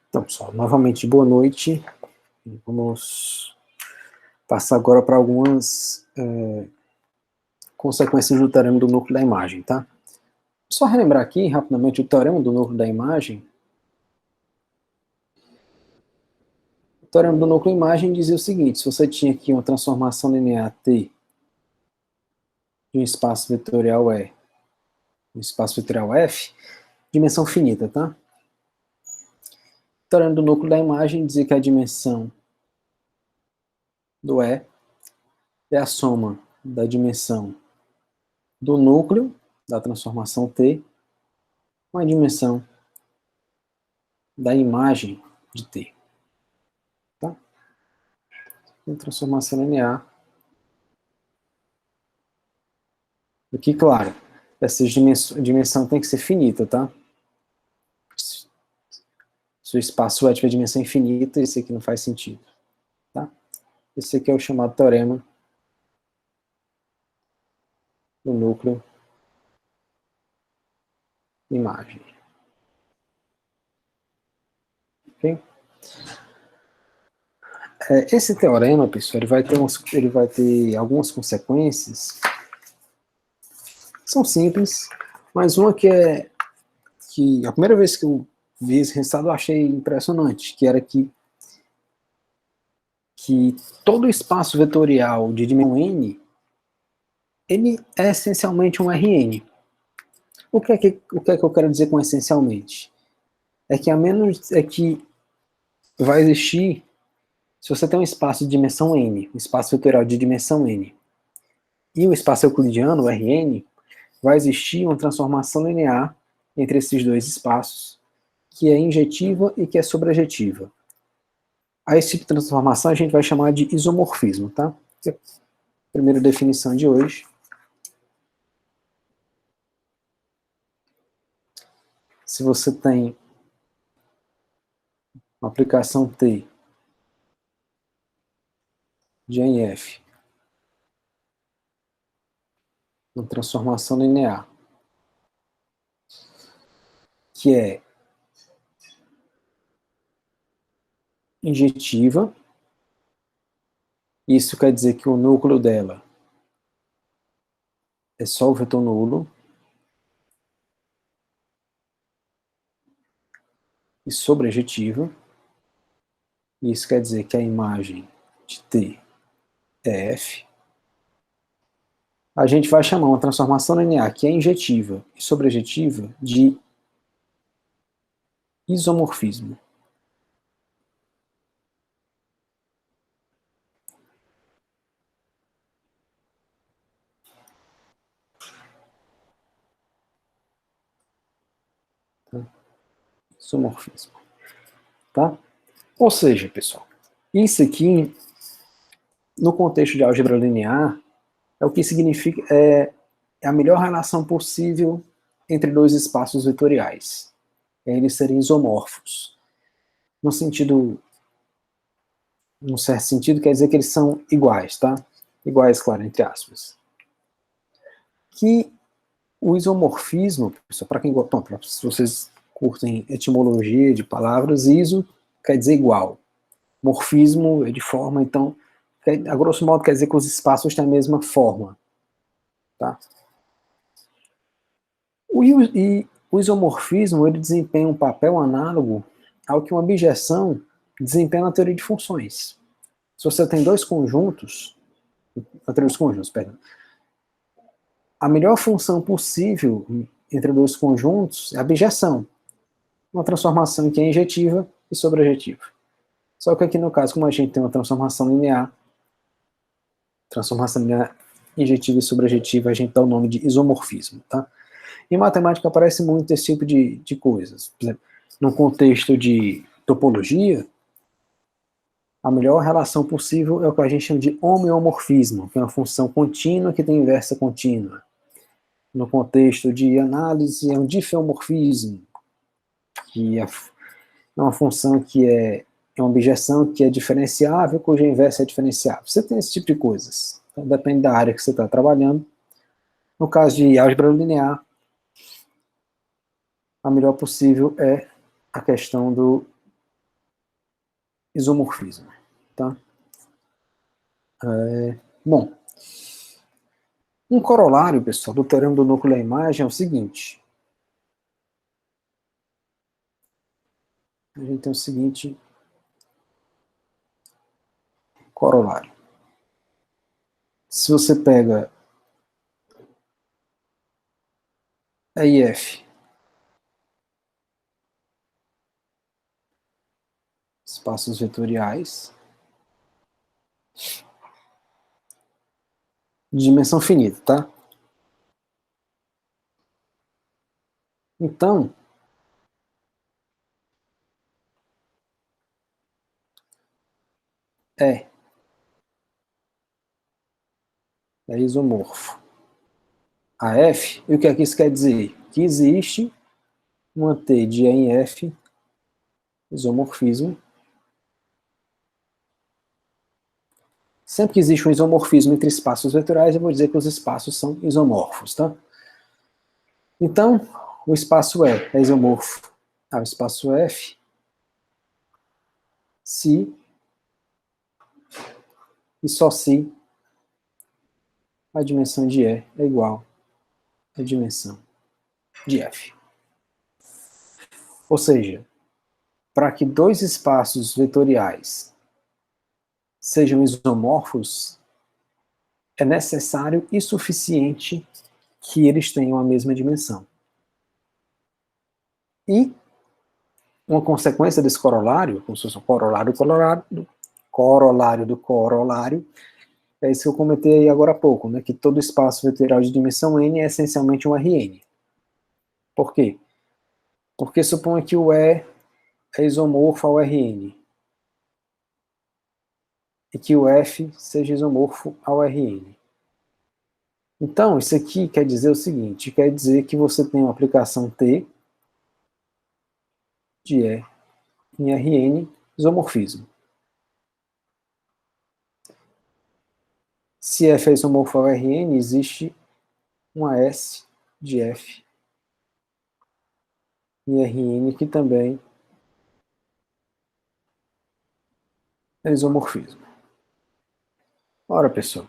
Então, pessoal, novamente, boa noite. Vamos passar agora para algumas consequências do teorema do núcleo da imagem, tá? Só relembrar aqui, rapidamente, o teorema do núcleo da imagem. O teorema do núcleo da imagem dizia o seguinte: se você tinha aqui uma transformação linear T de um espaço vetorial E, um espaço vetorial F, dimensão finita, tá? O teorema do núcleo da imagem dizia que a dimensão do E é a soma da dimensão do núcleo da transformação T com a dimensão da imagem de T. Tá? Uma transformação linear. Aqui, claro, essa dimensão tem que ser finita, tá? Se o espaço é tiver dimensão infinita, esse aqui não faz sentido. Tá? Esse aqui é o chamado teorema do núcleo imagem. Ok? Esse teorema, pessoal, ele vai ter algumas consequências. São simples, mas uma que a primeira vez que eu vi esse resultado eu achei impressionante, que era que todo espaço vetorial de dimensão n, ele é essencialmente um Rn. O que é que eu quero dizer com essencialmente? É que vai existir, se você tem um espaço de dimensão n, um espaço vetorial de dimensão n, e o espaço euclidiano, o Rn, vai existir uma transformação linear entre esses dois espaços, que é injetiva e que é sobrejetiva. A esse tipo de transformação a gente vai chamar de isomorfismo, tá? Primeira definição de hoje. Se você tem uma aplicação T de NF, uma transformação linear, que é injetiva, isso quer dizer que o núcleo dela é só o vetor nulo, e sobrejetiva, isso quer dizer que a imagem de T é F. A gente vai chamar uma transformação linear que é injetiva e sobrejetiva de isomorfismo. Isomorfismo. Tá? Ou seja, pessoal, isso aqui, no contexto de álgebra linear, é o que significa a melhor relação possível entre dois espaços vetoriais. Eles serem isomorfos. Num certo sentido, quer dizer que eles são iguais, tá? Iguais, claro, entre aspas. Que o isomorfismo, para quem gosta, se vocês curtem etimologia de palavras, iso quer dizer igual. Morfismo é de forma, então, a grosso modo quer dizer que os espaços têm a mesma forma. Tá? O isomorfismo ele desempenha um papel análogo ao que uma bijeção desempenha na teoria de funções. Se você tem dois conjuntos, na teoria dos conjuntos, perdão, a melhor função possível entre dois conjuntos é a bijeção, uma transformação que é injetiva e sobrejetiva. Só que aqui no caso, como a gente tem uma transformação linear injetiva e sobrejetiva, a gente dá o nome de isomorfismo. Tá? Em matemática aparece muito esse tipo de coisas. Por exemplo, no contexto de topologia, a melhor relação possível é o que a gente chama de homeomorfismo, que é uma função contínua que tem inversa contínua. No contexto de análise, é um difeomorfismo, que é uma função que é uma bijeção que é diferenciável, cuja inversa é diferenciável. Você tem esse tipo de coisas. Então, depende da área que você está trabalhando. No caso de álgebra linear, a melhor possível é a questão do isomorfismo, tá? Bom, um corolário, pessoal, do teorema do núcleo da imagem é o seguinte. A gente tem o seguinte corolário. Se você pega EIF, espaços vetoriais, de dimensão finita, tá? Então, é isomorfo a F, e o que é que isso quer dizer? Que existe uma T de E em F, isomorfismo. Sempre que existe um isomorfismo entre espaços vetoriais, eu vou dizer que os espaços são isomorfos, tá? Então, o espaço E é isomorfo ao espaço F se e só se a dimensão de E é igual à dimensão de F. Ou seja, para que dois espaços vetoriais sejam isomorfos, é necessário e suficiente que eles tenham a mesma dimensão. E uma consequência desse corolário, como se fosse um corolário do corolário, é isso que eu comentei aí agora há pouco, né, que todo espaço vetorial de dimensão n é essencialmente um Rn. Por quê? Porque suponha que o E é isomorfo ao Rn, e que o F seja isomorfo ao Rn. Então, isso aqui quer dizer o seguinte, quer dizer que você tem uma aplicação T de E em Rn, isomorfismo. Se F é isomorfo ao Rn, existe uma S de F em Rn que também é isomorfismo. Ora, pessoal,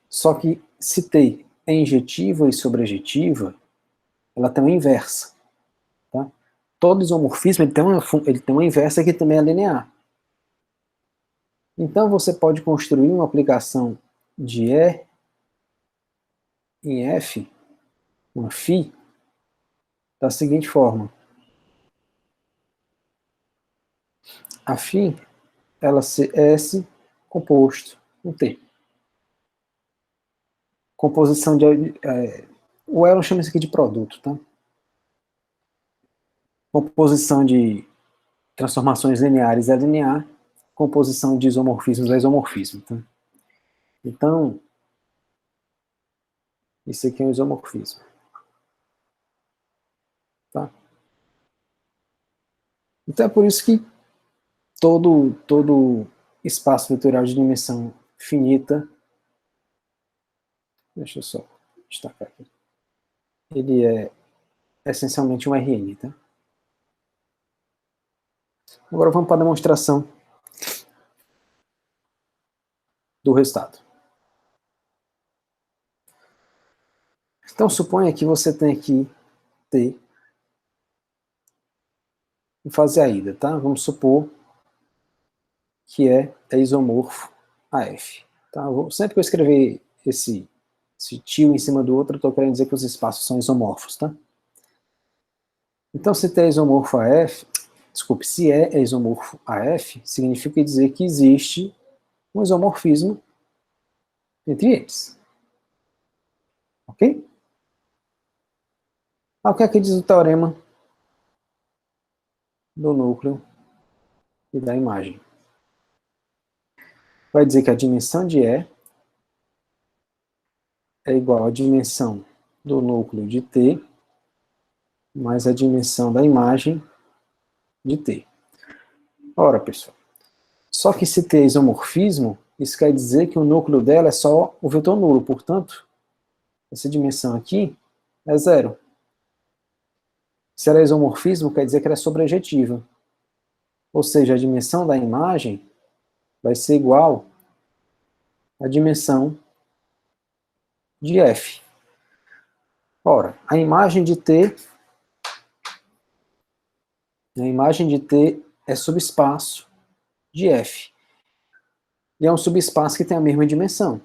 só que se T é injetiva e sobrejetiva, ela tem uma inversa. Tá? Todo isomorfismo ele tem uma inversa que também é linear. Então você pode construir uma aplicação de E em F, uma φ, da seguinte forma. A φ, ela ser S composto com T. Composição de... o Elon chama isso aqui de produto, tá? Composição de transformações lineares é linear, composição de isomorfismos é isomorfismo. Tá? Então, isso aqui é um isomorfismo. Tá? Então é por isso que todo espaço vetorial de dimensão finita, deixa eu só destacar aqui, ele é essencialmente um Rn. Tá? Agora vamos para a demonstração do resultado. Então suponha que você tem aqui T em fase aída, tá? Vamos supor que é isomorfo a F. Tá? Sempre que eu escrever esse tio em cima do outro, eu estou querendo dizer que os espaços são isomorfos, tá? Então, se T é isomorfo a F, desculpe, se E é isomorfo a F, significa dizer que existe um isomorfismo entre eles. Ok? O que é que diz o teorema do núcleo e da imagem? Vai dizer que a dimensão de E é igual à dimensão do núcleo de T mais a dimensão da imagem de T. Ora, pessoal, só que se T é isomorfismo, isso quer dizer que o núcleo dela é só o vetor nulo, portanto, essa dimensão aqui é zero. Se ela é isomorfismo, quer dizer que ela é sobrejetiva. Ou seja, a dimensão da imagem vai ser igual à dimensão de F. Ora, a imagem de T é subespaço de F. E é um subespaço que tem a mesma dimensão.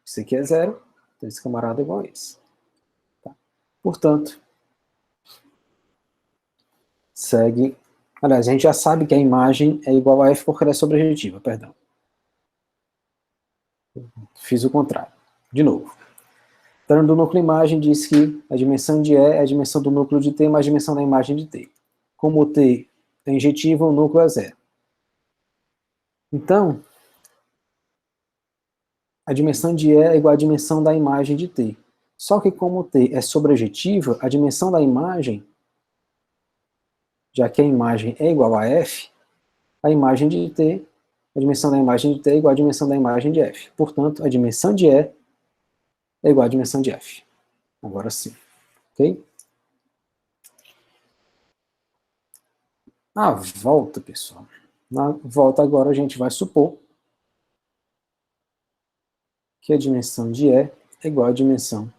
Esse aqui é zero, então esse camarada é igual a esse. Tá? Portanto, segue... Aliás, a gente já sabe que a imagem é igual a F porque ela é sobrejetiva, perdão. Fiz o contrário. De novo. Então, do núcleo imagem diz que a dimensão de E é a dimensão do núcleo de T mais a dimensão da imagem de T. Como o T é injetivo, o núcleo é zero. Então, a dimensão de E é igual à dimensão da imagem de T. Só que como o T é sobrejetiva, a dimensão da imagem, já que a imagem é igual a F, a imagem de T, a dimensão da imagem de T é igual à dimensão da imagem de F. Portanto, a dimensão de E é igual à dimensão de F. Agora sim. Ok? Na volta, pessoal. Na volta agora a gente vai supor que a dimensão de E é igual à dimensão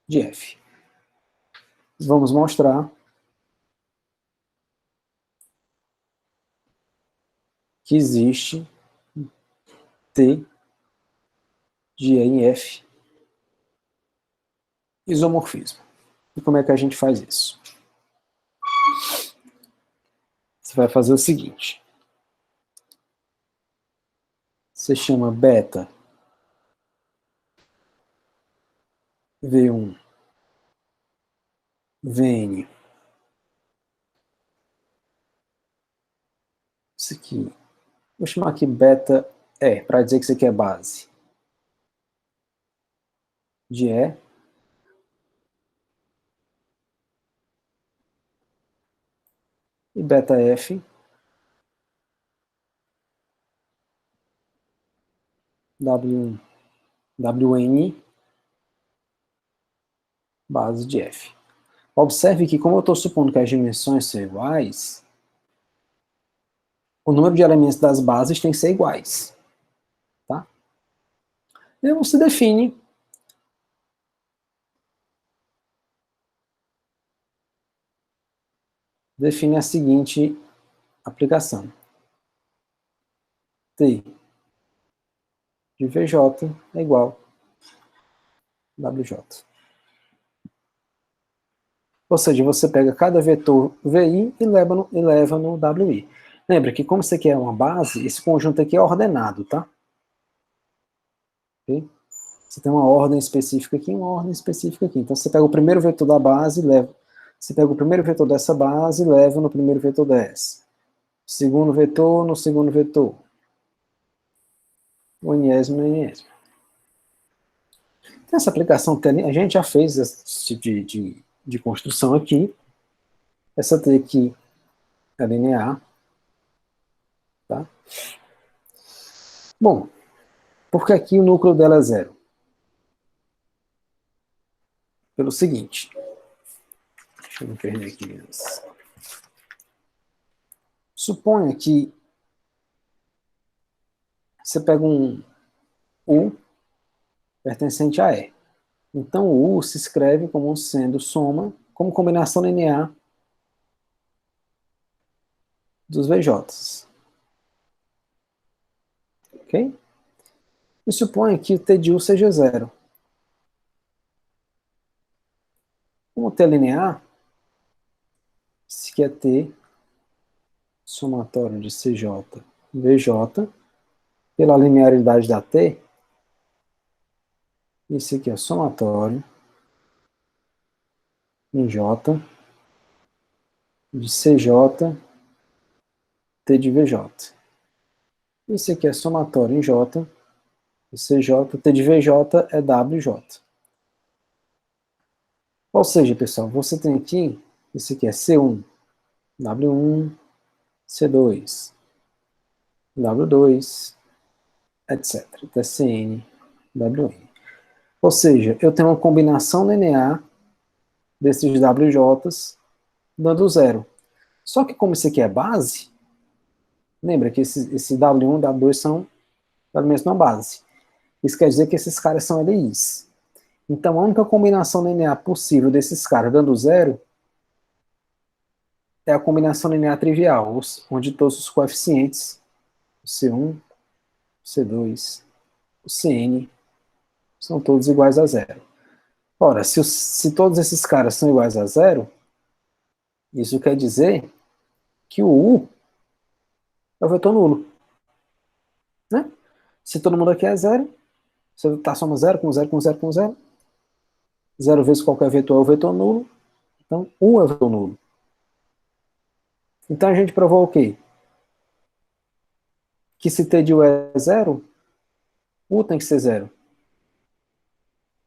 de F. Vamos mostrar que existe T de E em F isomorfismo. E como é que a gente faz isso? Você vai fazer o seguinte. Você chama beta V1 Vn. Isso aqui. Vou chamar aqui beta E, para dizer que isso aqui é base. De E. E beta F. W1 Wn base de F. Observe que, como eu estou supondo que as dimensões são iguais, o número de elementos das bases tem que ser iguais. Tá? E você define a seguinte aplicação. T de Vj é igual a Wj. Ou seja, você pega cada vetor VI e leva no WI. Lembra que como isso aqui é uma base, esse conjunto aqui é ordenado, tá? Okay? Você tem uma ordem específica aqui e uma ordem específica aqui. Então você pega o primeiro vetor da base e leva. Você pega o primeiro vetor dessa base e leva no primeiro vetor dessa. Segundo vetor no segundo vetor. O enésimo no enésimo. Então essa aplicação, a gente já fez esse tipo de construção aqui. Essa T aqui é linear. Tá? Bom, porque aqui o núcleo dela é zero? Pelo seguinte. Deixa eu me perder aqui. Suponha que você pega um U pertencente a E. Então o U se escreve como sendo soma, como combinação linear dos VJs. Ok? E suponha que o T de U seja zero. Como T é linear, isso aqui é T somatório de CJ e VJ, pela linearidade da T, isso aqui é somatório em J de CJ T de VJ. Isso aqui é somatório em J de CJ, T de VJ é WJ. Ou seja, pessoal, você tem aqui, isso aqui é C1, W1, C2, W2, etc. Até CN, WN. Ou seja, eu tenho uma combinação linear desses WJs, dando zero. Só que como isso aqui é base, lembra que esse W1 e W2 são da mesma base. Isso quer dizer que esses caras são LIs. Então a única combinação linear possível desses caras dando zero é a combinação linear trivial, onde todos os coeficientes, o C1, o C2, o Cn, são todos iguais a zero. Ora, se todos esses caras são iguais a zero, isso quer dizer que o U é o vetor nulo. Né? Se todo mundo aqui é zero, você está somando zero com zero com zero com zero, zero vezes qualquer vetor é o vetor nulo, então U é o vetor nulo. Então a gente provou o quê? Que se T de U é zero, U tem que ser zero.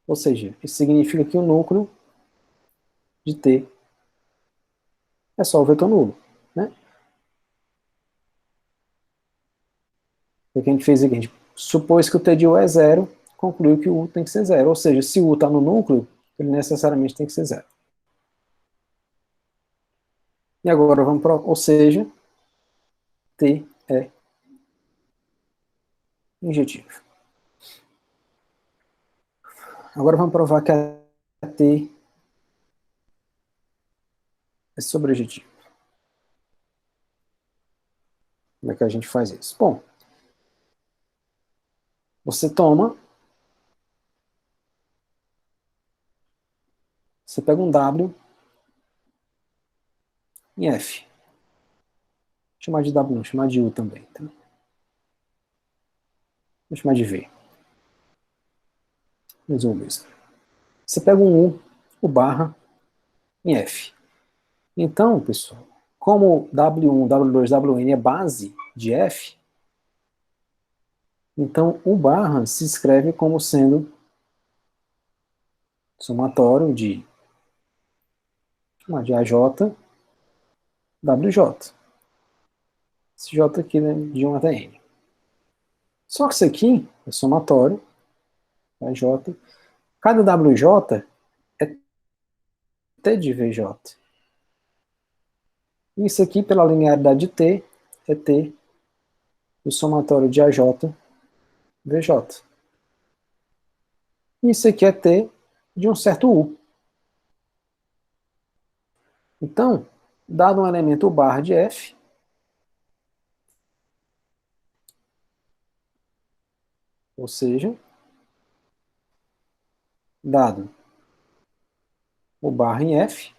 Ou seja, isso significa que o núcleo de T é só o vetor nulo. Né? O que a gente fez aqui? A gente supôs que o T de U é zero, concluiu que o U tem que ser zero. Ou seja, se o U está no núcleo, ele necessariamente tem que ser zero. E agora vamos para, ou seja, T é injetivo. Agora vamos provar que a T é sobrejetivo. Como é que a gente faz isso? Bom, você pega um W em F. Vou chamar de W não, chamar de U também. Tá? Vou chamar de V. Mas U mesmo. Você pega um U, o barra, em F. Então, pessoal, como W1, W2, Wn é base de F, então o barra se escreve como sendo somatório de AJ, WJ. Esse J aqui, né, de 1 até N. Só que isso aqui é somatório, AJ. Cada WJ é T de VJ. Isso aqui, pela linearidade de T, é T do somatório de AJ, VJ. Isso aqui é T de um certo U. Então, dado um elemento barra de F, ou seja, dado o barra em F,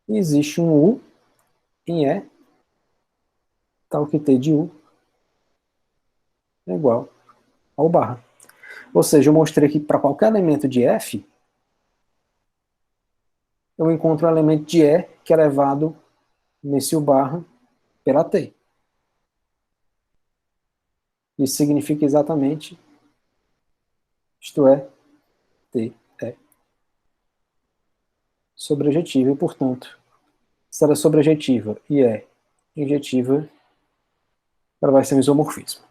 existe um U em E, tal que T de U é igual ao barra. Ou seja, eu mostrei que para qualquer elemento de F, eu encontro um elemento de E que é elevado nesse U barra pela T. Isso significa exatamente, isto é, T é sobrejetiva e, portanto, se ela é sobrejetiva e é injetiva, ela vai ser um isomorfismo.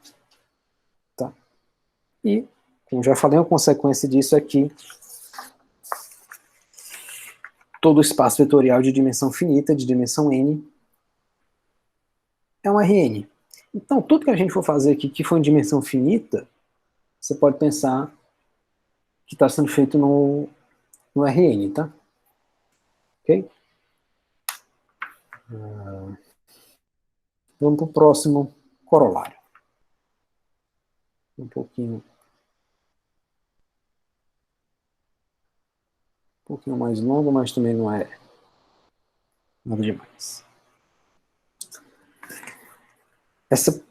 Tá? E, como já falei, a consequência disso é que todo espaço vetorial de dimensão finita, de dimensão n, é um Rn. Então, tudo que a gente for fazer aqui que for em dimensão finita, você pode pensar que está sendo feito no Rn, tá? Ok? Vamos para o próximo corolário. Um pouquinho mais longo, mas também não é nada demais.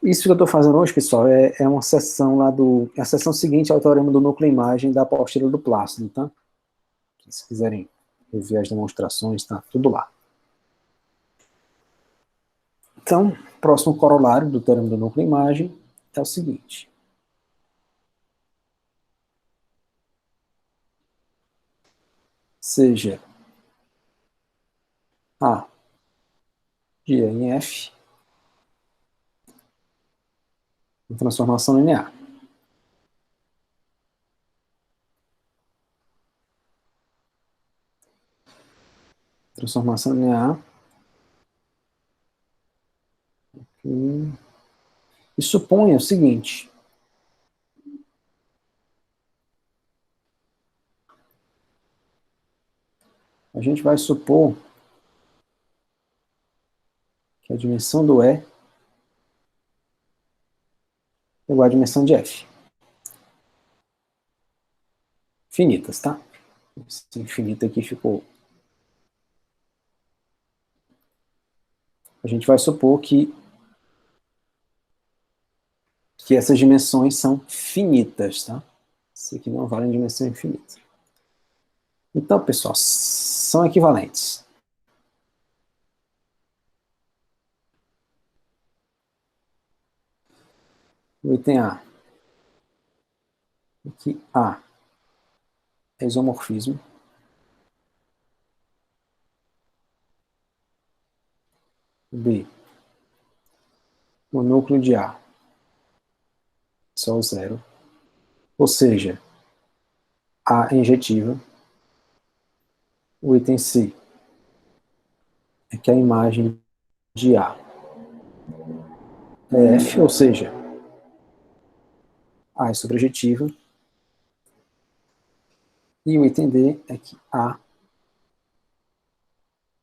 Isso que eu estou fazendo hoje, pessoal, é uma sessão lá é a sessão seguinte ao teorema do núcleo-imagem da apostila do Plácido, tá? Se quiserem rever as demonstrações, tá tudo lá. Então, próximo corolário do teorema do núcleo-imagem é o seguinte. Seja A de E em F, em transformação linear. Transformação linear. E suponha o seguinte. A gente vai supor que a dimensão do E é igual à dimensão de F. Finitas, tá? Esse infinito aqui ficou... A gente vai supor que essas dimensões são finitas, tá? Isso aqui não vale em dimensão infinita. Então, pessoal, são equivalentes. O item A. Aqui A é isomorfismo. B. O núcleo de A só o zero. Ou seja, A é injetiva. O item C é que a imagem de A é F, ou seja, A é sobrejetiva. E o item D é que A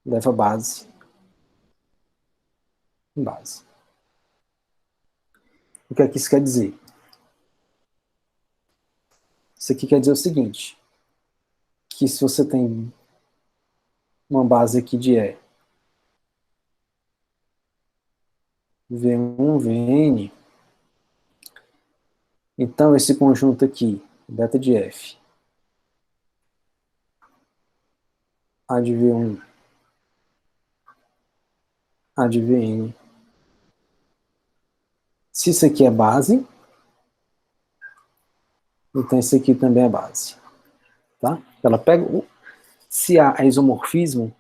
leva base em base. O que é que isso quer dizer? Isso aqui quer dizer o seguinte, que se você tem uma base aqui de E, V1, Vn, então esse conjunto aqui, beta de F, A de V1, A de Vn, se isso aqui é base, então esse aqui também é base. Tá? Ela pega, se A é isomorfismo,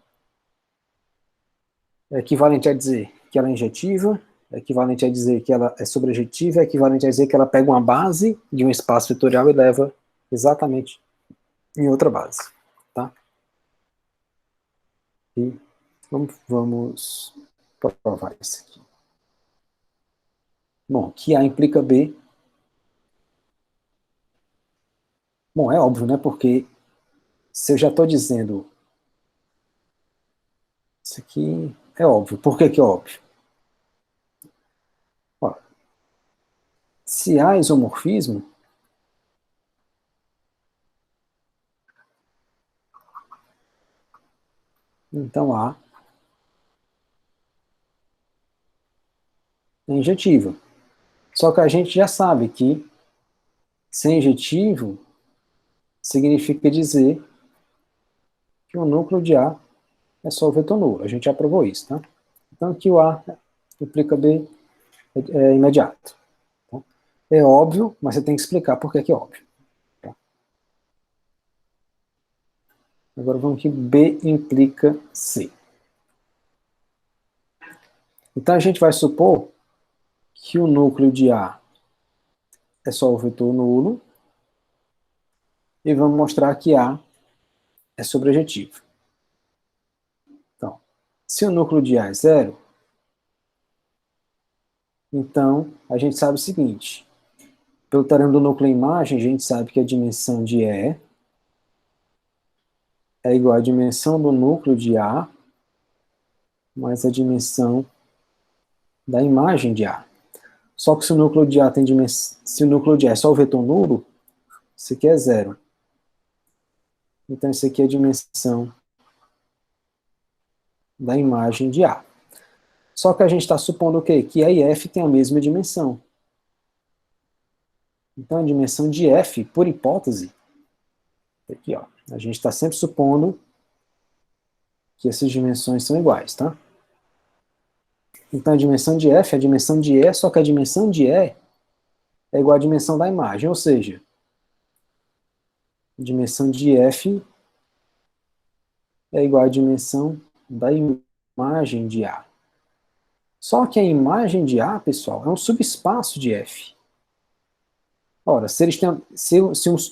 é equivalente a dizer que ela é injetiva, é equivalente a dizer que ela é sobrejetiva, é equivalente a dizer que ela pega uma base de um espaço vetorial e leva exatamente em outra base. Tá? E vamos provar isso aqui. Bom, que A implica B. Bom, é óbvio, né? Porque se eu já estou dizendo... Isso aqui é óbvio. Por que que é óbvio? Ó, se há isomorfismo, então A é injetiva. Só que a gente já sabe que ser injetivo significa dizer que o núcleo de A é só o vetor nulo. A gente já provou isso, tá? Então aqui o A implica B é imediato. Tá? É óbvio, mas você tem que explicar por que é óbvio. Tá? Agora vamos que B implica C. Então a gente vai supor que o núcleo de A é só o vetor nulo e vamos mostrar que A é sobrejetivo. Então, se o núcleo de A é zero, então a gente sabe o seguinte, pelo teorema do núcleo em imagem, a gente sabe que a dimensão de E é igual à dimensão do núcleo de A mais a dimensão da imagem de A. Só que se o núcleo de A tem dimensão, se o núcleo de A é só o vetor nulo, isso aqui é zero. Então isso aqui é a dimensão da imagem de A. Só que a gente está supondo o quê? Que E e F têm a mesma dimensão. Então a dimensão de F, por hipótese, aqui, ó, a gente está sempre supondo que essas dimensões são iguais, tá? Então a dimensão de F é a dimensão de E, só que a dimensão de E é igual à dimensão da imagem, ou seja, a dimensão de F é igual à dimensão da imagem de A. Só que a imagem de A, pessoal, é um subespaço de F. Ora, se eles têm,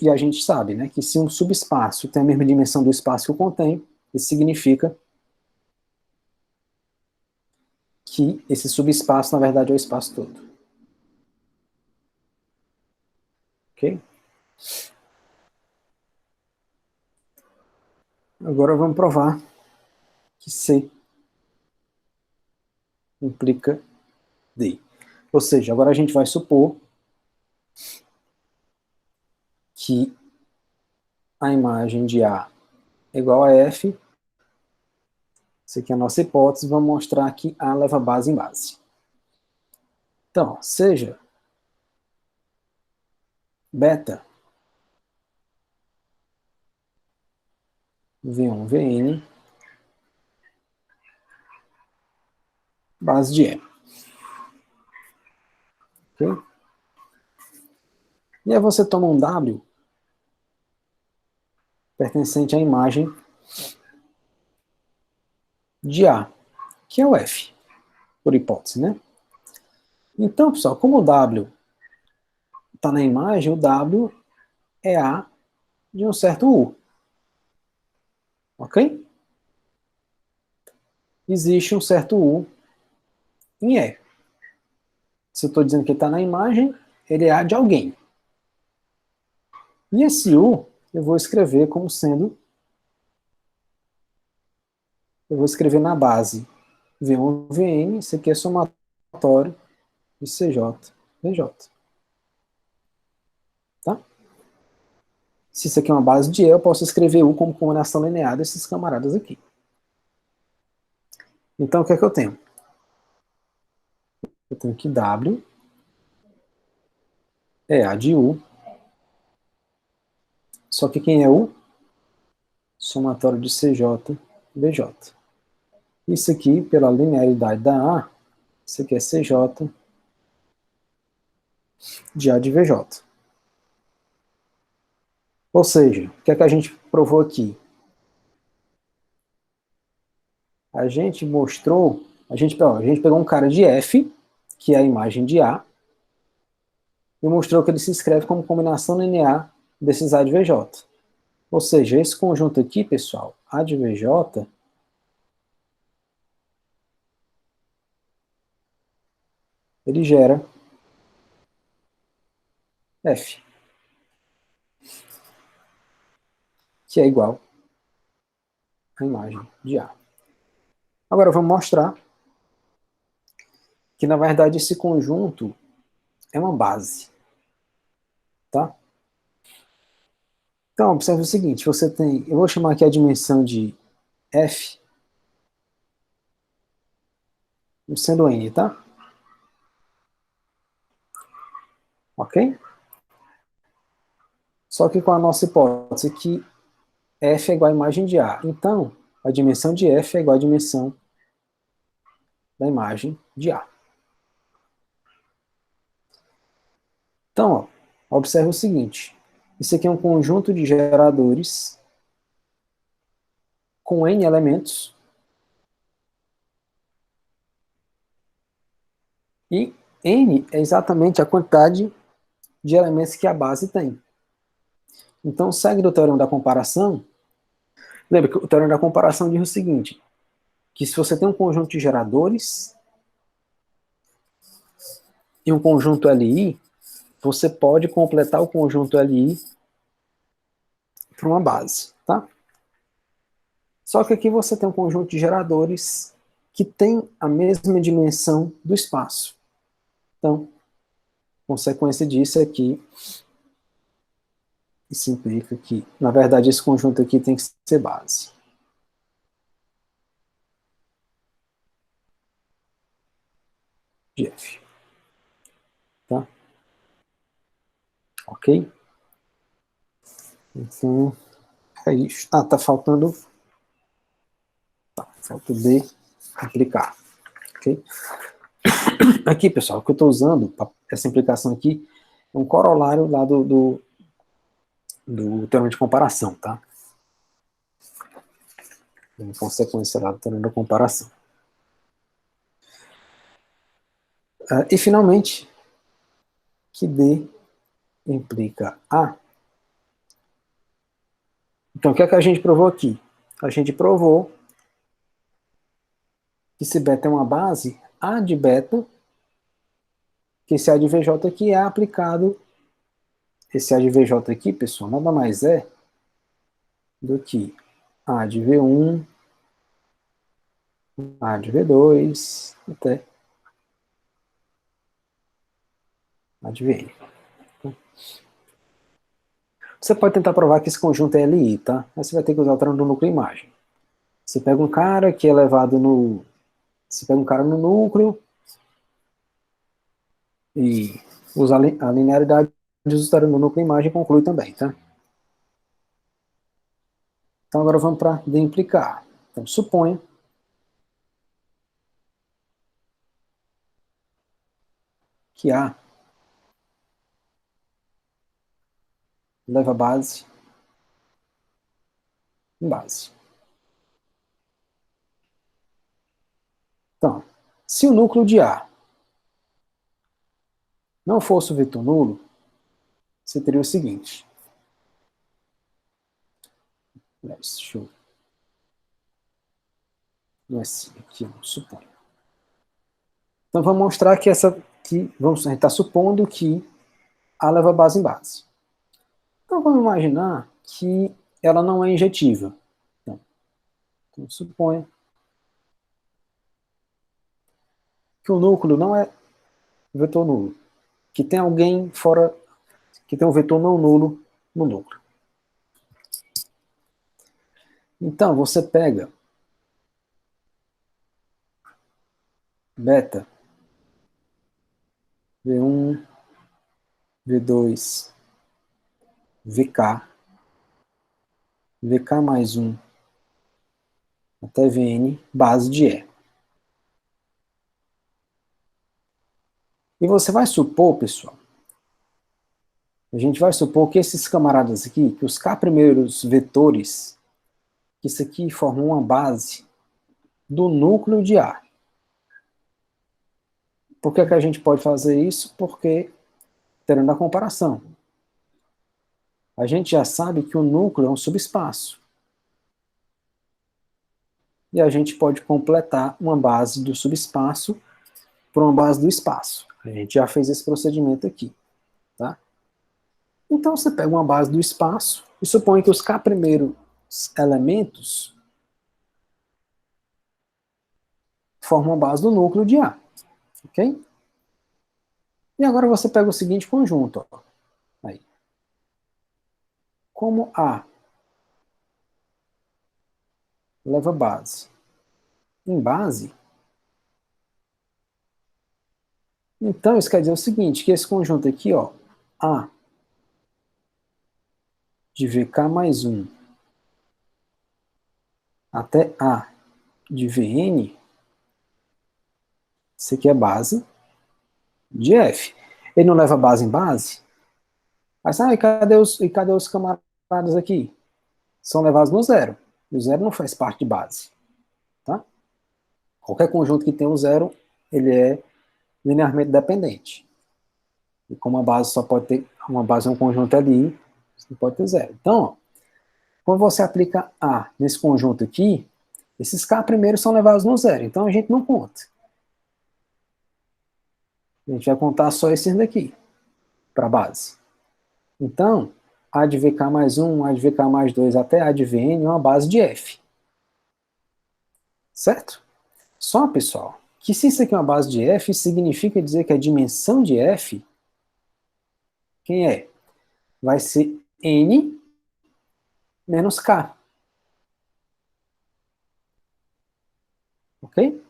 e a gente sabe, né, que se um subespaço tem a mesma dimensão do espaço que o contém, isso significa que esse subespaço, na verdade, é o espaço todo. Ok? Agora vamos provar que C implica D. Ou seja, agora a gente vai supor que a imagem de A é igual a F. Isso aqui é a nossa hipótese. Vamos mostrar que A leva base em base. Então, seja beta V1, Vn, base de E. Okay? E aí você toma um W pertencente à imagem de A, que é o F, por hipótese, né? Então, pessoal, como o W está na imagem, o W é A de um certo U. Ok? Existe um certo U em E. Se eu estou dizendo que ele está na imagem, ele é A de alguém. E esse U eu vou escrever como sendo, eu vou escrever na base V1, Vn, isso aqui é somatório de CJ, VJ. Tá? Se isso aqui é uma base de E, eu posso escrever U como combinação linear desses camaradas aqui. Então, o que é que eu tenho? Eu tenho que W é A de U, só que quem é U? Somatório de CJ, VJ. Isso aqui, pela linearidade da A, isso aqui é CJ de A de VJ. Ou seja, o que é que a gente provou aqui? A gente mostrou, a gente pegou um cara de F, que é a imagem de A, e mostrou que ele se escreve como combinação linear desses A de VJ. Ou seja, esse conjunto aqui, pessoal, A de VJ, ele gera F, que é igual à imagem de A. Agora vamos mostrar que, na verdade, esse conjunto é uma base. Tá? Então, observe o seguinte, você tem, eu vou chamar aqui a dimensão de F, sendo N, tá? Ok? Só que com a nossa hipótese que F é igual à imagem de A. Então, a dimensão de F é igual à dimensão da imagem de A. Então, ó, observe o seguinte, isso aqui é um conjunto de geradores com N elementos, e N é exatamente a quantidade de elementos que a base tem. Então, segue do teorema da comparação. Lembra que o teorema da comparação diz o seguinte, que se você tem um conjunto de geradores e um conjunto LI, você pode completar o conjunto LI para uma base, tá? Só que aqui você tem um conjunto de geradores que tem a mesma dimensão do espaço. Então, consequência disso é que isso implica que, na verdade, esse conjunto aqui tem que ser base. De F. Tá? Ok? Então, é isso. Ah, tá faltando... Tá, falta o D aplicar. Ok? Aqui, pessoal, o que eu estou usando, essa implicação aqui, é um corolário lá do teorema de comparação, tá? Uma consequência lá do teorema da comparação. E, finalmente, que D implica A. Então, o que é que a gente provou aqui? A gente provou que se beta é uma base, A de beta, que esse A de VJ aqui é aplicado, esse A de VJ aqui, pessoal, nada mais é do que A de V1, A de V2, até A de Vn. Você pode tentar provar que esse conjunto é LI, tá? Mas você vai ter que usar o termo do núcleo imagem. Você pega um cara que é levado no... Você pega um cara no núcleo e usa a linearidade do termo do núcleo imagem e conclui também, tá? Então agora vamos para de implicar. Então suponha que A leva base em base. Então, se o núcleo de A não fosse o vetor nulo, você teria o seguinte. Deixa eu... Não é assim, aqui eu suponho. Então vamos mostrar que essa... a gente está supondo que A leva base em base. Então vamos imaginar que ela não é injetiva. Então suponha que o núcleo não é vetor nulo. Que tem alguém fora... que tem um vetor não nulo no núcleo. Então você pega beta, V1, V2, VK, VK mais 1 até Vn, base de E. E você vai supor, pessoal, a gente vai supor que esses camaradas aqui, que os K primeiros vetores, que isso aqui formam uma base do núcleo de A. Por que a gente pode fazer isso? Porque, tendo a comparação, a gente já sabe que o núcleo é um subespaço. E a gente pode completar uma base do subespaço por uma base do espaço. A gente já fez esse procedimento aqui. Tá? Então você pega uma base do espaço e supõe que os K primeiros elementos formam a base do núcleo de A. Ok? E agora você pega o seguinte conjunto. Ó. Aí. Como A leva base em base, então isso quer dizer o seguinte, que esse conjunto aqui, ó, A de VK mais 1 até A de Vn, isso aqui é base de F. Ele não leva base em base? Mas, cadê os camaradas aqui? São levados no zero. E o zero não faz parte de base. Tá? Qualquer conjunto que tenha um zero, ele é linearmente dependente. E como a base só pode ter, uma base é um conjunto ali, você não pode ter zero. Então, ó, quando você aplica A nesse conjunto aqui, esses K primeiros são levados no zero. Então a gente não conta. A gente vai contar só esses daqui, para a base. Então, A de VK mais 1, A de VK mais 2 até A de Vn é uma base de F. Certo? Só, pessoal, que se isso aqui é uma base de F, significa dizer que a dimensão de F, quem é? Vai ser N menos K. Ok?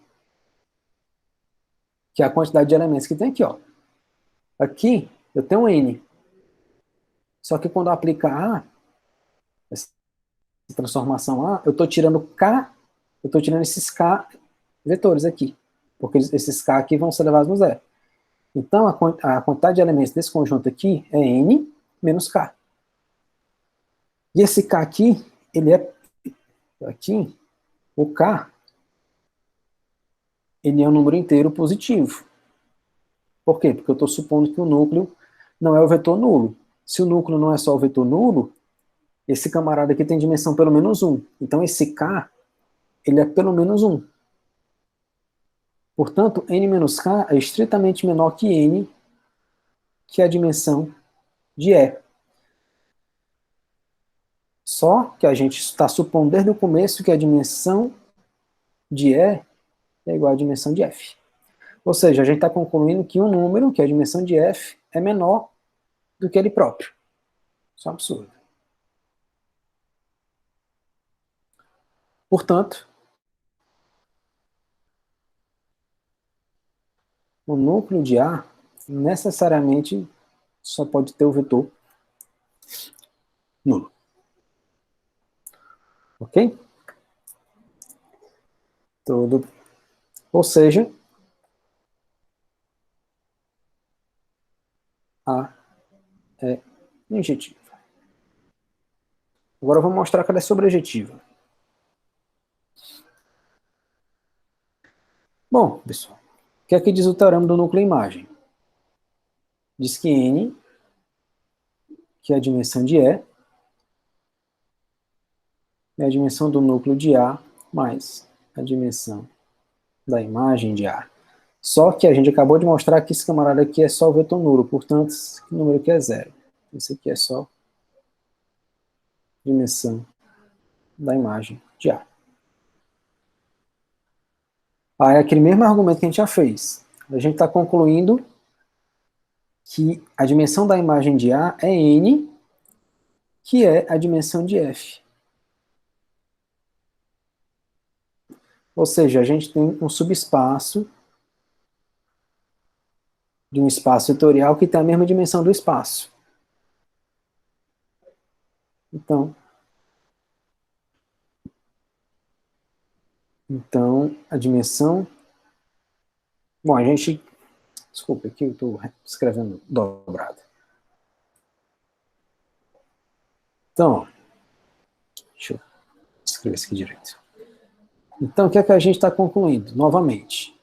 Que é a quantidade de elementos que tem aqui, ó. Aqui, eu tenho N. Só que quando eu aplicar A, essa transformação A, eu estou tirando K, eu estou tirando esses K vetores aqui. Porque esses K aqui vão ser levados no zero. Então, a quantidade de elementos desse conjunto aqui é N menos K. E esse K aqui, ele é... Aqui, o K, ele é um número inteiro positivo. Por quê? Porque eu estou supondo que o núcleo não é o vetor nulo. Se o núcleo não é só o vetor nulo, esse camarada aqui tem dimensão pelo menos 1. Então esse K, ele é pelo menos 1. Portanto, n menos k é estritamente menor que n, que é a dimensão de E. Só que a gente está supondo desde o começo que a dimensão de E é igual à dimensão de F. Ou seja, a gente está concluindo que um número, que é a dimensão de F, é menor do que ele próprio. Isso é um absurdo. Portanto, o núcleo de A necessariamente só pode ter o vetor nulo. Ok? Tudo. Ou seja, A é injetiva. Agora eu vou mostrar que ela é sobrejetiva. Bom, pessoal, o que é que diz o teorema do núcleo imagem? Diz que N, que é a dimensão de E, é a dimensão do núcleo de A mais a dimensão da imagem de A. Só que a gente acabou de mostrar que esse camarada aqui é só o vetor nulo, portanto, esse número aqui é zero. Esse aqui é só a dimensão da imagem de A. Aí é aquele mesmo argumento que a gente já fez. A gente está concluindo que a dimensão da imagem de A é N, que é a dimensão de F. Ou seja, a gente tem um subespaço de um espaço vetorial que tem a mesma dimensão do espaço. Então a dimensão... Bom, a gente... Desculpa, aqui eu estou escrevendo dobrado. Então, deixa eu escrever isso aqui direito. Então, o que é que a gente está concluindo? Novamente,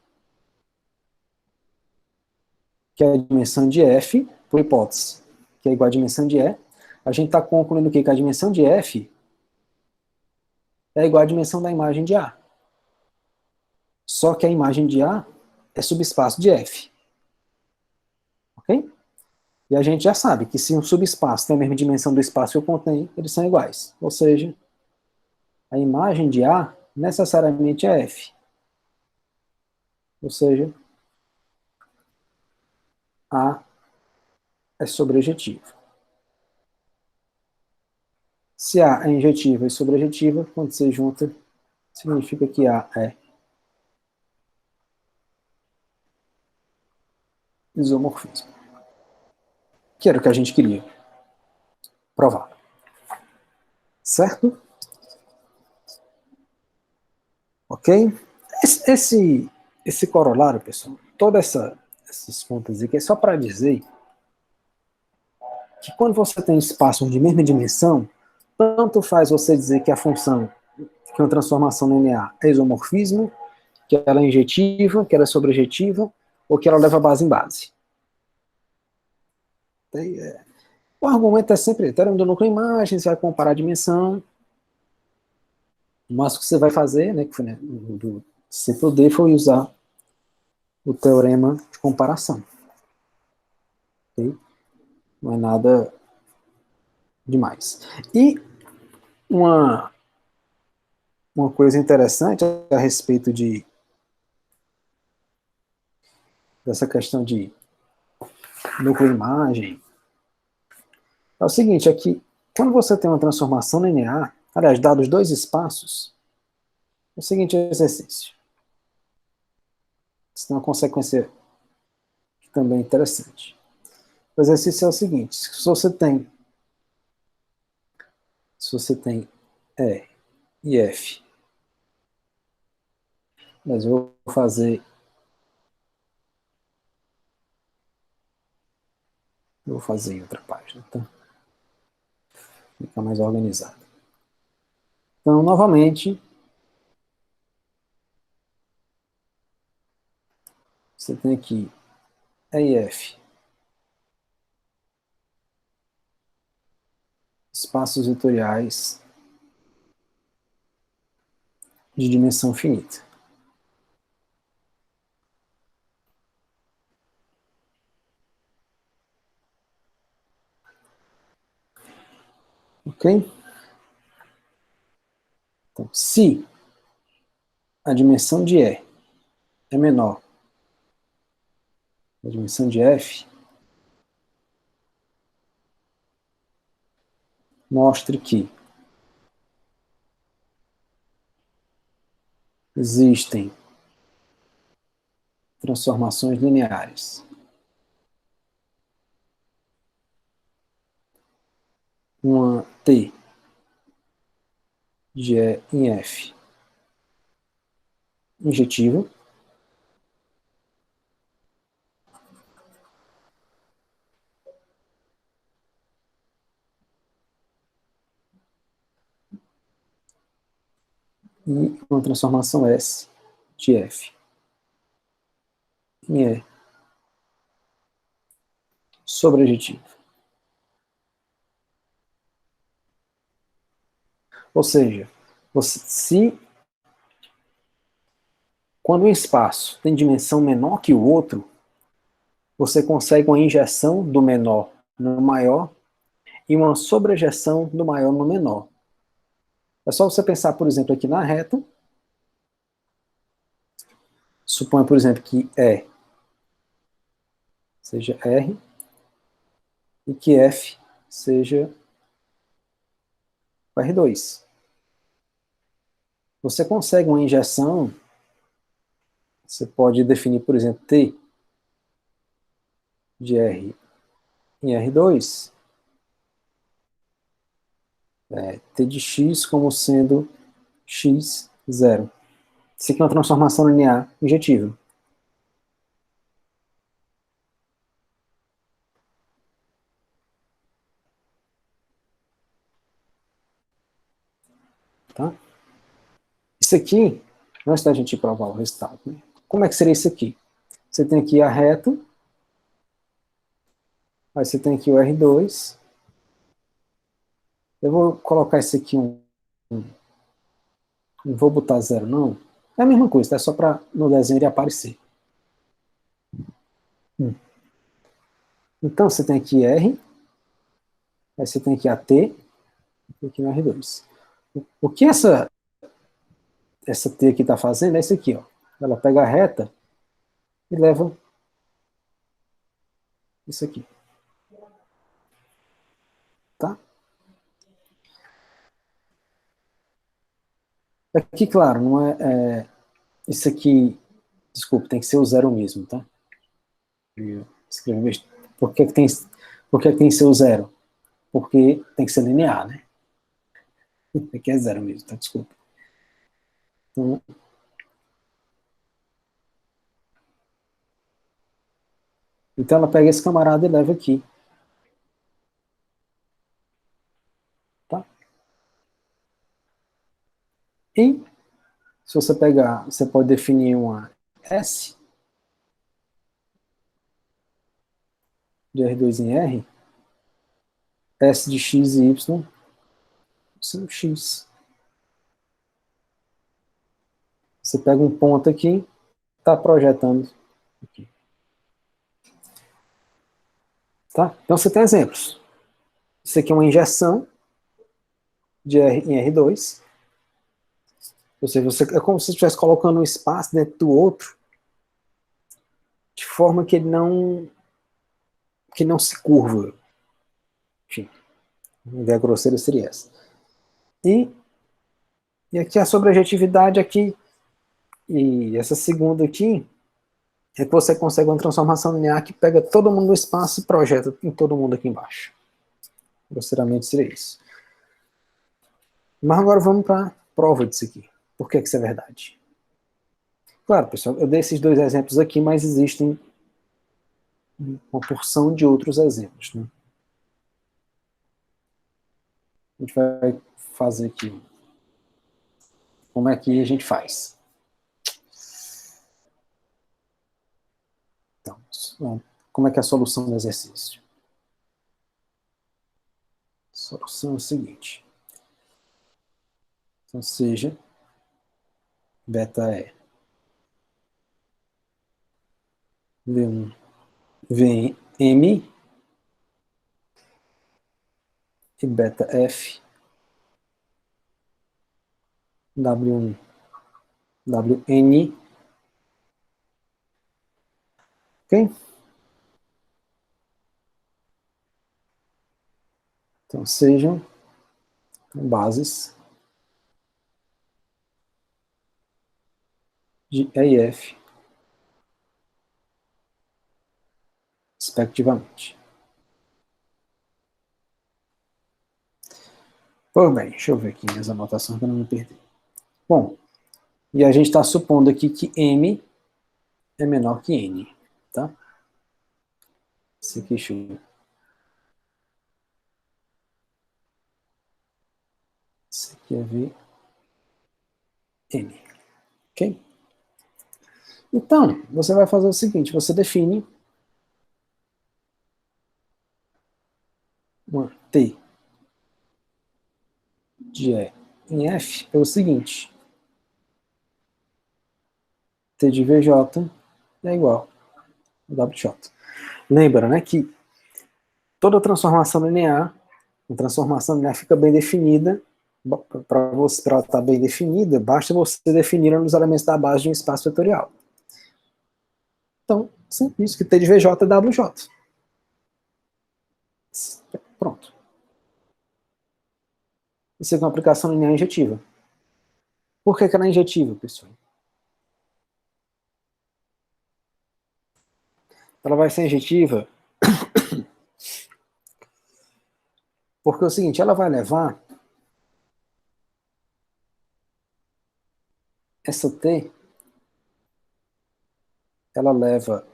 que é a dimensão de F, por hipótese, que é igual à dimensão de E. A gente está concluindo o quê? Que a dimensão de F é igual à dimensão da imagem de A. Só que a imagem de A é subespaço de F. Ok? E a gente já sabe que se um subespaço tem a mesma dimensão do espaço que eu contém, eles são iguais. Ou seja, a imagem de A necessariamente é F. Ou seja, A é sobrejetiva. Se A é injetiva e sobrejetiva, quando você junta, significa que A é isomorfismo. Que era o que a gente queria provar. Certo? Ok? Esse corolário, pessoal, todas essas contas aqui é só para dizer que quando você tem espaços de mesma dimensão, tanto faz você dizer que a função, que é uma transformação linear é isomorfismo, que ela é injetiva, que ela é sobrejetiva, ou que ela leva base em base. O argumento é sempre, teorema do núcleo imagem, você vai comparar a dimensão, o máximo que você vai fazer, né, que foi, né, do C por D, foi usar o teorema de comparação. Okay? Não é nada demais. E uma coisa interessante a respeito dessa questão de núcleo-imagem é o seguinte, é que quando você tem uma transformação linear, aliás, dados dois espaços, é o seguinte exercício. Isso tem uma consequência que também é interessante. O exercício é o seguinte, se você tem E e F, mas eu vou fazer em outra página, tá? Fica mais organizado. Então, novamente, você tem aqui E e F, espaços vetoriais de dimensão finita. Ok? Então, se a dimensão de E é menor que a dimensão de F, mostre que existem transformações lineares. Uma T de E em F injetiva, e uma transformação S de F em E sobrejetiva. Ou seja, se quando um espaço tem dimensão menor que o outro, você consegue uma injeção do menor no maior e uma sobrejeção do maior no menor. É só você pensar, por exemplo, aqui na reta. Suponha, por exemplo, que E seja R e que F seja R2. Você consegue uma injeção, você pode definir, por exemplo, T de R em R2, T de X como sendo X0. Isso aqui é uma transformação linear injetiva. Tá? Isso aqui, antes da gente provar o resultado, né? Como é que seria isso aqui? Você tem aqui a reta, aí você tem aqui o R2. Eu vou colocar isso aqui não vou botar zero, não. É a mesma coisa, tá? É só para no desenho ele aparecer. Então você tem aqui R, aí você tem aqui a T, e aqui no R2. O que essa T aqui está fazendo é isso aqui, ó. Ela pega a reta e leva isso aqui. Tá? Aqui, claro, não isso aqui, desculpa, tem que ser o zero mesmo, tá? Por que, que tem, por que, que tem que ser o zero? Porque tem que ser linear, né? Aqui é zero mesmo, tá? Desculpa. Então ela pega esse camarada e leva aqui. Tá? E se você pegar, você pode definir uma S de R2 em R, S de X e Y são X. Você pega um ponto aqui, está projetando aqui. Tá? Então você tem exemplos. Isso aqui é uma injeção de R em R2. Ou seja, é como se você estivesse colocando um espaço dentro do outro, de forma que não se curva. Enfim, a ideia grosseira seria essa. E, e aqui a sobrejetividade aqui, e essa segunda aqui, é que você consegue uma transformação linear que pega todo mundo no espaço e projeta em todo mundo aqui embaixo. Grosseiramente seria isso. Mas agora vamos para a prova disso aqui. Por que isso é verdade? Claro, pessoal, eu dei esses dois exemplos aqui, mas existem uma porção de outros exemplos. Né? A gente vai fazer aqui. Como é que a gente faz? Então, como é que é a solução do exercício? A solução é o seguinte. Então, seja beta E V1 VM e beta F W1, Wn, ok? Então, sejam bases de E e F, respectivamente. Pois bem, deixa eu ver aqui minhas anotações para não me perder. Bom, e a gente está supondo aqui que M é menor que N, tá? Isso aqui, deixa eu ver. Isso aqui é V, N, ok? Então, você vai fazer o seguinte, você define uma T de E em F pelo seguinte, T de VJ é igual a WJ. Lembra, né, que toda transformação linear, a transformação linear fica bem definida, para ela estar bem definida, basta você definir os elementos da base de um espaço vetorial. Então, sempre isso, que T de VJ é WJ. Pronto. Isso aqui é uma aplicação linear injetiva. Por que ela é injetiva, pessoal? Ela vai ser injetiva porque é o seguinte, ela vai levar essa T, ela leva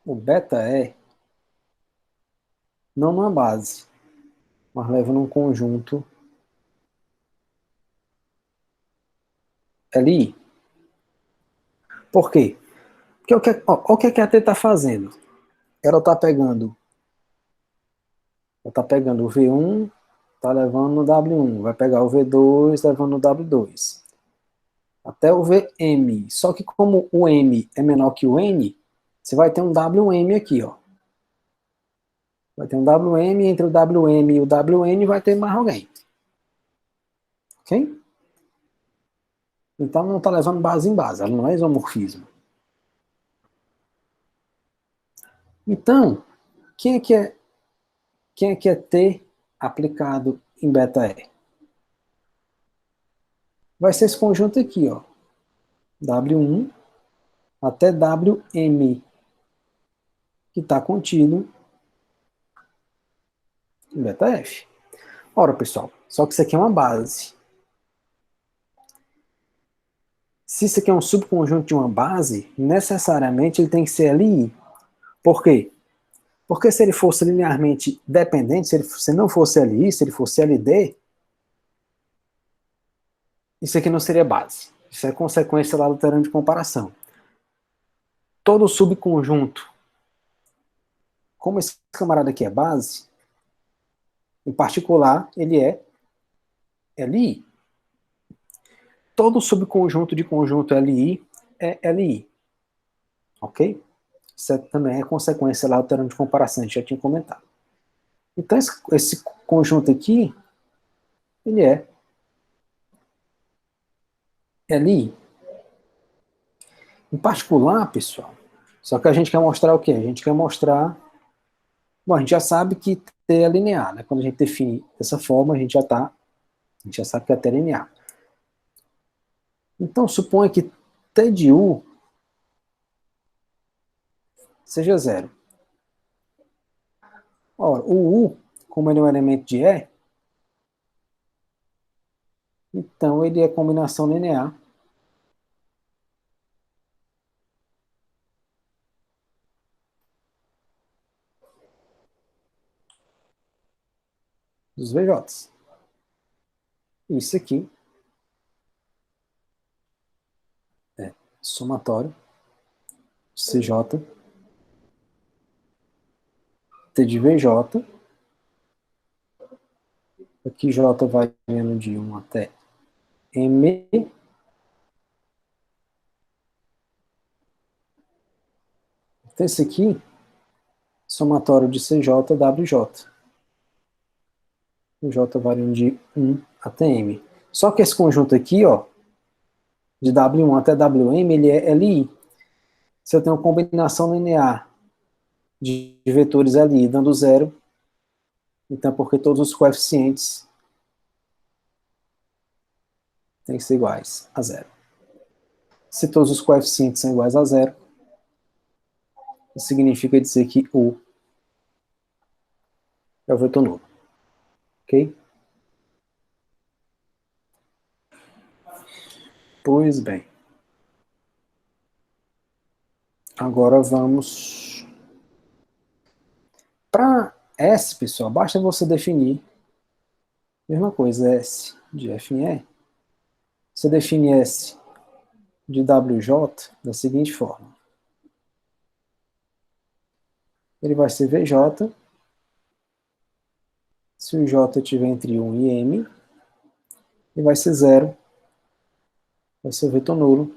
o beta E não numa base, mas leva num conjunto LI. Por quê? Porque o que a T está fazendo? Ela está pegando o V1, está levando no W1, vai pegar o V2, levando no W2. Até o VM. Só que como o M é menor que o N, você vai ter um WM aqui, ó. Vai ter um WM, entre o WM e o WN vai ter mais alguém. Ok? Então não está levando base em base, ela não é isomorfismo. Então, quem é que é T aplicado em beta E? Vai ser esse conjunto aqui, ó. W1 até WM, que está contido em beta F. Ora, pessoal, só que isso aqui é uma base. Se isso aqui é um subconjunto de uma base, necessariamente ele tem que ser LI. Por quê? Porque se ele fosse linearmente dependente, se não fosse LI, se ele fosse LD, isso aqui não seria base. Isso é consequência lá do teorema de comparação. Todo subconjunto, como esse camarada aqui é base, em particular, ele é LI. Todo subconjunto de conjunto LI é LI. Ok? Isso também é consequência lá do teorema de comparação, a gente já tinha comentado. Então, esse conjunto aqui, ele é LI. Em particular, pessoal, só que a gente quer mostrar o quê? A gente quer mostrar... Bom, a gente já sabe que T é linear, né? Quando a gente define dessa forma, a gente já sabe que é T é linear. Então, suponha que T de U seja zero. Ora, o U, como ele é um elemento de E, então ele é combinação linear dos VJs. Isso aqui é somatório CJ, T de VJ, aqui J vai indo de 1 até M, então esse aqui, somatório de CJ, WJ. O J variando de 1 até M. Só que esse conjunto aqui, ó, de W1 até Wm, ele é Li. Se eu tenho uma combinação linear de vetores Li dando zero, então porque todos os coeficientes têm que ser iguais a zero. Se todos os coeficientes são iguais a zero, significa dizer que U é o vetor nulo. Ok? Pois bem. Agora vamos... Para S, pessoal, basta você definir mesma coisa, S de F em E. Você define S de WJ da seguinte forma. Ele vai ser VJ, se o J estiver entre 1 e M, e vai ser 0, vai ser o vetor nulo.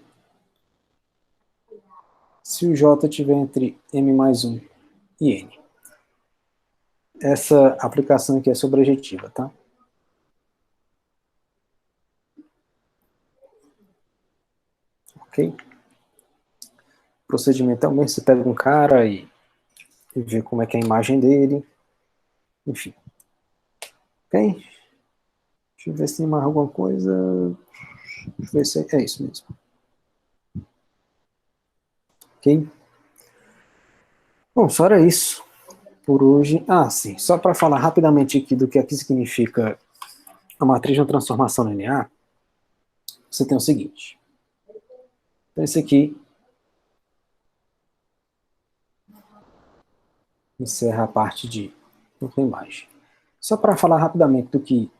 Se o J estiver entre M mais 1 e N. Essa aplicação aqui é sobrejetiva, tá? Ok? O procedimento é o mesmo, você pega um cara e vê como é que é a imagem dele, enfim. Ok? Deixa eu ver se tem mais alguma coisa. Deixa eu ver se é isso mesmo. Ok? Bom, só era isso por hoje. Ah, sim, só para falar rapidamente aqui do que aqui significa a matriz de uma transformação linear, você tem o seguinte. Então, esse aqui encerra a parte de imagem. Só para falar rapidamente do que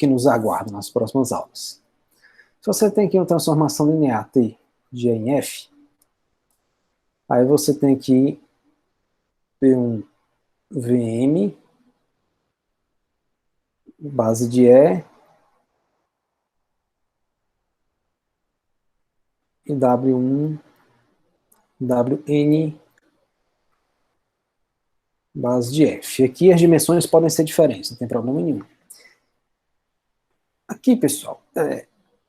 nos aguarda nas próximas aulas. Se você tem aqui uma transformação linear T de E em F, aí você tem que ter um VM, base de E, e W1, WN, base de F. Aqui as dimensões podem ser diferentes, não tem problema nenhum. Aqui, pessoal,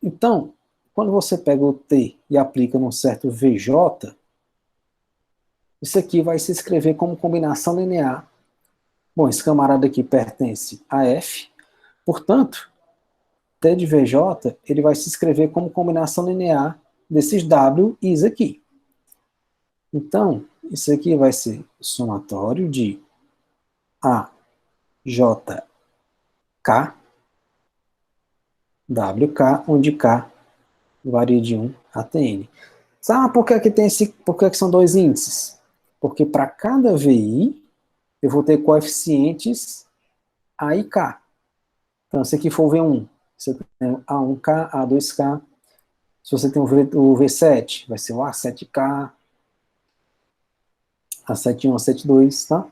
então, quando você pega o T e aplica num certo VJ, isso aqui vai se escrever como combinação linear. Bom, esse camarada aqui pertence a F, portanto, T de VJ, ele vai se escrever como combinação linear desses W e isso aqui. Então, isso aqui vai ser o somatório de AJK, WK, onde K varia de 1 até N. Sabe por que, por que são dois índices? Porque para cada VI, eu vou ter coeficientes A e K. Então, se aqui for o V1, você tem A1K, A2K. Se você tem o V7, vai ser o A7K, A71, A72, tá?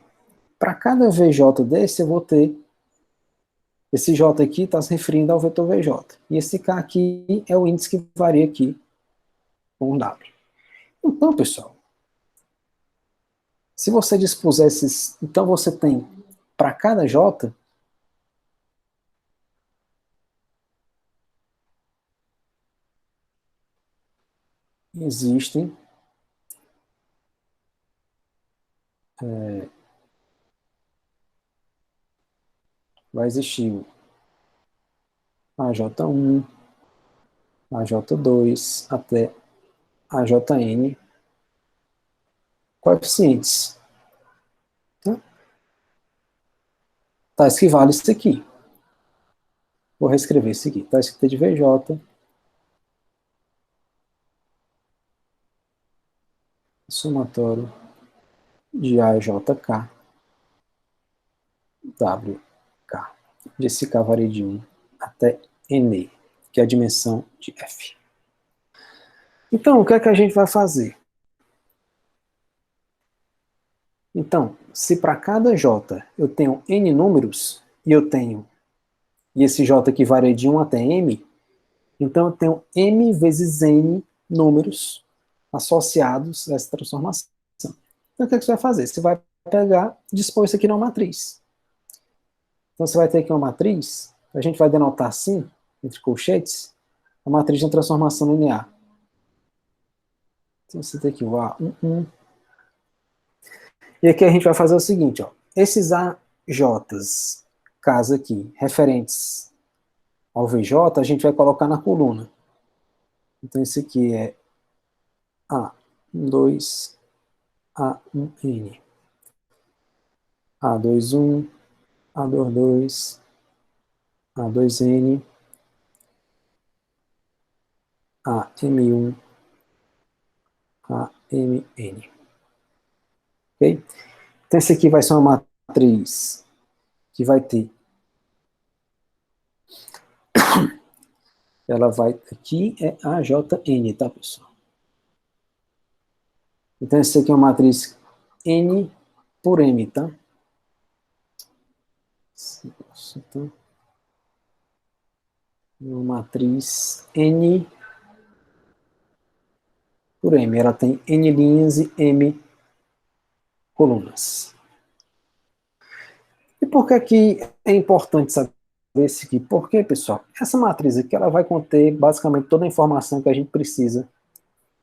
Para cada VJ desse, eu vou ter... Esse J aqui está se referindo ao vetor VJ. E esse K aqui é o índice que varia aqui com o W. Então, pessoal, se você dispuser esses... Então, você tem, para cada J, existem vai existir o AJ1, AJ2 até AJN coeficientes. Tá, isso que vale isso aqui. Vou reescrever isso aqui. Tá escrito de VJ, somatório de AJK, WK. Desse K varia de 1 até N, que é a dimensão de F. Então, o que é que a gente vai fazer? Então, se para cada J eu tenho N números, e esse J aqui varia de 1 até M, então eu tenho M vezes N números associados a essa transformação. Então, o que você vai fazer? Você vai pegar e dispor isso aqui numa matriz. Então, você vai ter aqui uma matriz, a gente vai denotar assim, entre colchetes, a matriz de transformação linear. Então você tem aqui o A11. E aqui a gente vai fazer o seguinte, ó. Esses AJs, caso aqui, referentes ao VJ, a gente vai colocar na coluna. Então esse aqui é A2, A1N. A21, A22, A2N, AM1, AMN. Ok? Então, esse aqui vai ser uma matriz que vai ter. Ela vai. Aqui é AJN, tá, pessoal? Então, esse aqui é uma matriz N por M, tá? Então, uma matriz N por M. Ela tem N linhas e M colunas. E por que é importante saber isso aqui? Porque, pessoal, essa matriz aqui ela vai conter basicamente toda a informação que a gente precisa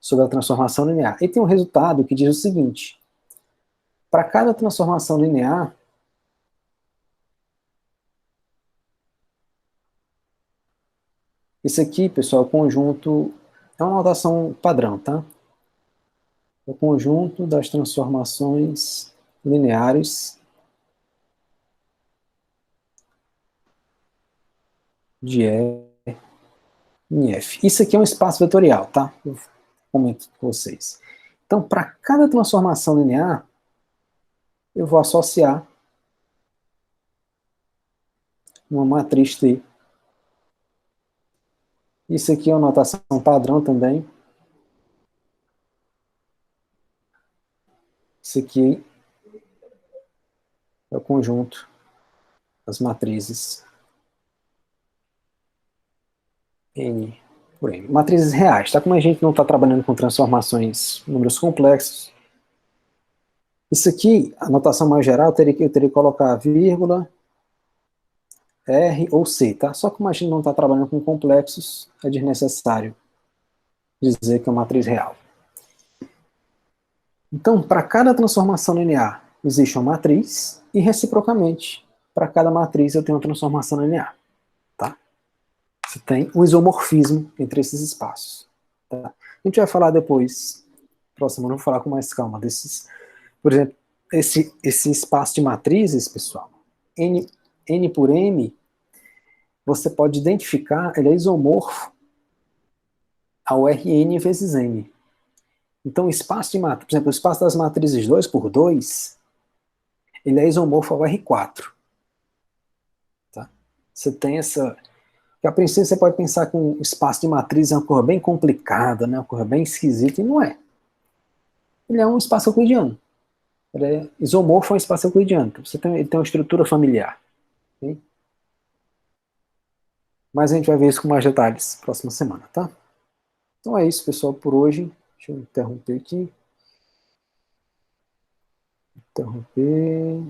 sobre a transformação linear. E tem um resultado que diz o seguinte: para cada transformação linear, isso aqui, pessoal, é o conjunto, é uma notação padrão, tá? É o conjunto das transformações lineares de E em F. Isso aqui é um espaço vetorial, tá? Eu comento com vocês. Então, para cada transformação linear, eu vou associar uma matriz T. Isso aqui é uma notação padrão também. Isso aqui é o conjunto das matrizes N por M. Matrizes reais, tá? Como a gente não está trabalhando com transformações, números complexos, isso aqui, a notação mais geral, eu teria que colocar vírgula, R ou C, tá? Só que como a gente não está trabalhando com complexos, é desnecessário dizer que é uma matriz real. Então, para cada transformação linear, existe uma matriz, e reciprocamente, para cada matriz eu tenho uma transformação linear, tá? Você tem um isomorfismo entre esses espaços. Tá? A gente vai falar depois, próximo, eu vou falar com mais calma desses. Por exemplo, esse espaço de matrizes, pessoal, N por M, você pode identificar, ele é isomorfo ao Rn vezes M. Então, o espaço de matriz, por exemplo, o espaço das matrizes 2 por 2, ele é isomorfo ao R4. Tá? Você tem essa. Que a princípio você pode pensar que um espaço de matriz é uma coisa bem complicada, né? Uma coisa bem esquisita, e não é. Ele é um espaço euclidiano. Ele é isomorfo a um espaço euclidiano. Então, ele tem uma estrutura familiar. Okay? Mas a gente vai ver isso com mais detalhes próxima semana, tá? Então é isso, pessoal, por hoje. Deixa eu interromper aqui. Interromper.